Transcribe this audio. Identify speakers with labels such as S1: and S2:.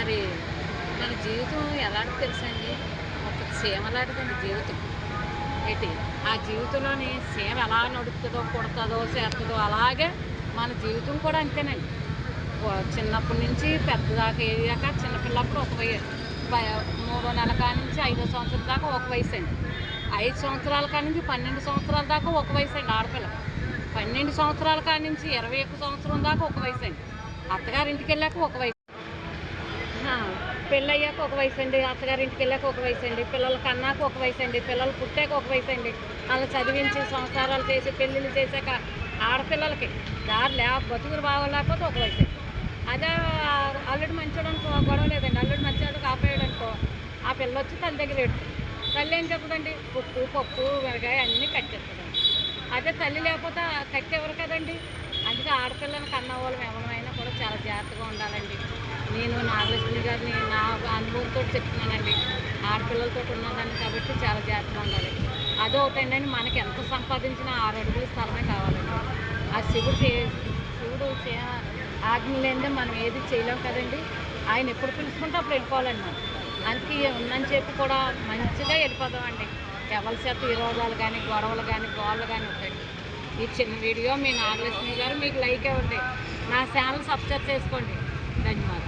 S1: మరి మన జీవితం ఎలాంటిది తెలుసండి? ఒక సీమలాంటిదండి జీవితం. ఏంటి ఆ జీవితంలోని సీమ ఎలా నడుస్తుందో, కుడతాదో, చేస్తుందో అలాగే మన జీవితం కూడా అంతేనండి. చిన్నప్పటి నుంచి పెద్దదాకా ఎదిగాక చిన్నపిల్లప్పుడు ఒక మూడో నెల కాడి నుంచి 5వ సంవత్సరం దాకా ఒక వయసు అండి. 5 సంవత్సరాల కాడి నుంచి 12 సంవత్సరాల దాకా ఒక వయసు అండి ఆడపిల్లకి. 12 సంవత్సరాల కాడి నుంచి 21 సంవత్సరం దాకా ఒక వయసు అండి. అత్తగారింటికి వెళ్ళాక ఒక వయసు, పెళ్ళయ్యాక ఒక వయసు అండి, అత్తగారింటికి వెళ్ళాక ఒక వయసు అండి, పిల్లలు కన్నాక ఒక వయసు అండి, పిల్లలు పుట్టాక ఒక వయసు అండి, అలా చదివించి సంసారాలు చేసి పెళ్ళిళ్ళు చేశాక ఆడపిల్లలకి బతుకులు బాగోలేకపోతే ఒక వయసు అండి. అదే అల్లుడు మంచోడు అనుకో గొడవ లేదండి, అల్లుడు మంచోడు కాపాడాడు అనుకో ఆ పిల్ల వచ్చి తల్లి దగ్గర పెడుతుంది. తల్లి ఏం చెప్తుందండి? ఉప్పు పప్పు మిరగాయ అన్నీ కట్టేస్తుందండి. అదే తల్లి లేకపోతే కట్టేవారు కదండి. అందుకే ఆడపిల్లని కన్న వాళ్ళం ఎవరైనా కూడా చాలా జాగ్రత్తగా ఉండాలండి. నేను నాగలక్ష్మి గారిని నా అనుభవంతో చెప్తున్నానండి. ఆడపిల్లలతో ఉన్నదాన్ని కాబట్టి చాలా జాగ్రత్తగా ఉండాలి. అదే ఒకటండి, మనకి ఎంత సంపాదించినా 6 అడుగుల స్థలమే కావాలండి. ఆ శివుడు ఆజ్ఞ లేనిదే మనం ఏది చేయలేం కదండి. ఆయన ఎప్పుడు పిలుచుకుంటే అప్పుడు వెళ్ళిపోవాలండి మనం. అందుకే ఉందని చెప్పి కూడా మంచిగా వెళ్ళిపోదామండి. ఎవరి చేత విరోధాలు కానీ, గొడవలు కానీ, గోళ్ళు కానీ ఉంటాయండి. ఈ చిన్న వీడియో మీ నాగలక్ష్మి గారు మీకు లైక్ ఇవ్వండి. నా ఛానల్ సబ్స్క్రైబ్ చేసుకోండి. ధన్యవాదాలు.